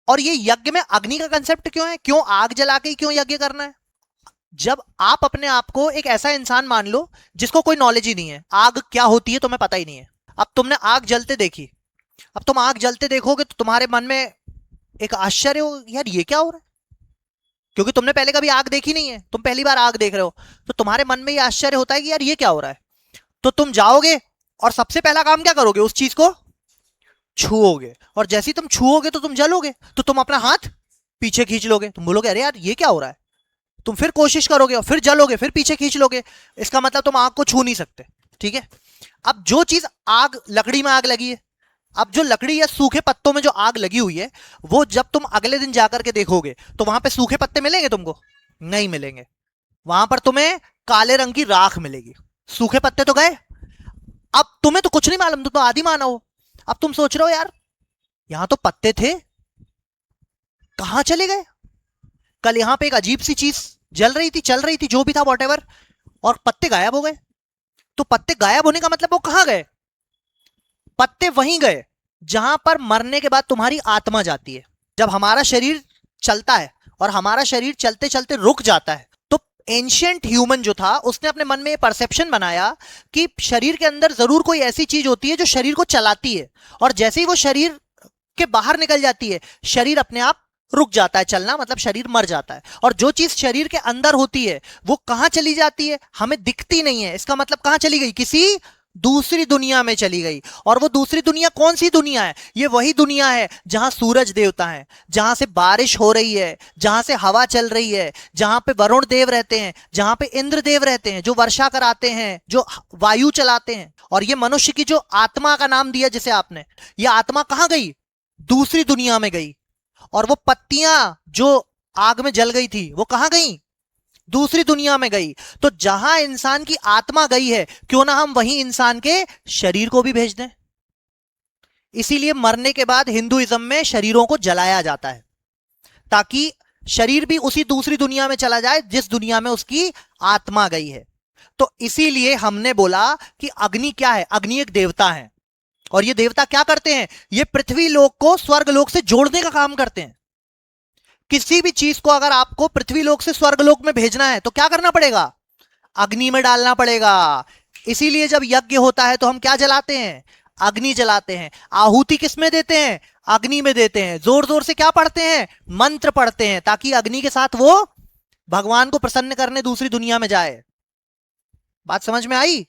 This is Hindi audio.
और ये यज्ञ में अग्नि का कंसेप्ट क्यों है? क्यों आग जला के क्यों यज्ञ करना है? जब आप अपने आप को एक ऐसा इंसान मान लो जिसको कोई नॉलेज ही नहीं है, आग क्या होती है तुम्हें पता ही नहीं है। अब तुमने आग जलते देखी, अब तुम आग जलते देखोगे तो तुम्हारे मन में एक आश्चर्य हो, यार ये क्या हो रहा है, क्योंकि तुमने पहले कभी आग देखी नहीं है, तुम पहली बार आग देख रहे हो, तो तुम्हारे मन में ये आश्चर्य होता है कि यार ये क्या हो रहा है। तो तुम जाओगे और सबसे पहला काम क्या करोगे? उस चीज को छुओगे, और जैसे ही तुम छुओगे तो तुम जलोगे, तो तुम अपना हाथ पीछे खींच लोगे, तुम बोलोगे अरे यार ये क्या हो रहा है। तुम फिर कोशिश करोगे और फिर जलोगे, फिर पीछे खींच लोगे। इसका मतलब तुम आग को छू नहीं सकते। ठीक है, अब जो चीज आग, लकड़ी में आग लगी है, अब जो लकड़ी या सूखे पत्तों में जो आग लगी हुई है, वो जब तुम अगले दिन जाकर के देखोगे तो वहां पे सूखे पत्ते मिलेंगे तुमको? नहीं मिलेंगे। वहां पर तुम्हें काले रंग की राख मिलेगी, सूखे पत्ते तो गए। अब तुम्हें तो कुछ नहीं मालूम, तुम तो आदि मानव हो। अब तुम सोच रहे हो यार यहां तो पत्ते थे, कहां चले गए? कल यहां पे एक अजीब सी चीज जल रही थी, चल रही थी, जो भी था वॉट एवर, और पत्ते गायब हो गए। तो पत्ते गायब होने का मतलब वो कहां गए? पत्ते वहीं गए जहां पर मरने के बाद तुम्हारी आत्मा जाती है। जब हमारा शरीर चलता है और हमारा शरीर चलते चलते रुक जाता है, तो एंशियंट ह्यूमन जो था उसने अपने मन में ये परसेप्शन बनाया कि शरीर के अंदर जरूर कोई ऐसी चीज होती है जो शरीर को चलाती है, और जैसे ही वो शरीर के बाहर निकल जाती है, शरीर अपने आप रुक जाता है चलना, मतलब शरीर मर जाता है। और जो चीज शरीर के अंदर होती है वो कहां चली जाती है? हमें दिखती नहीं है। इसका मतलब कहां चली गई? किसी दूसरी दुनिया में चली गई। और वो दूसरी दुनिया कौन सी दुनिया है? ये वही दुनिया है जहां सूरज देवता है, जहां से बारिश हो रही है, जहां से हवा चल रही है, जहां पे वरुण देव रहते हैं, जहां पे इंद्र देव रहते हैं, जो वर्षा कराते हैं, जो वायु चलाते हैं। और ये मनुष्य की जो आत्मा का नाम दिया जिसे आपने, ये आत्मा कहां गई? दूसरी दुनिया में गई। और वो पत्तियां जो आग में जल गई थी वो कहां गई? दूसरी दुनिया में गई। तो जहां इंसान की आत्मा गई है, क्यों ना हम वहीं इंसान के शरीर को भी भेज दें। इसीलिए मरने के बाद हिंदुइज्म में शरीरों को जलाया जाता है, ताकि शरीर भी उसी दूसरी दुनिया में चला जाए जिस दुनिया में उसकी आत्मा गई है। तो इसीलिए हमने बोला कि अग्नि क्या है? अग्नि एक देवता है। और ये देवता क्या करते हैं? ये पृथ्वी लोक को स्वर्ग लोक से जोड़ने का काम करते हैं। किसी भी चीज को अगर आपको पृथ्वी लोक से स्वर्ग लोक में भेजना है तो क्या करना पड़ेगा? अग्नि में डालना पड़ेगा। इसीलिए जब यज्ञ होता है तो हम क्या जलाते हैं? अग्नि जलाते हैं। आहुति किस में देते हैं? अग्नि में देते हैं। जोर जोर से क्या पढ़ते हैं? मंत्र पढ़ते हैं, ताकि अग्नि के साथ वो भगवान को प्रसन्न करने दूसरी दुनिया में जाए। बात समझ में आई?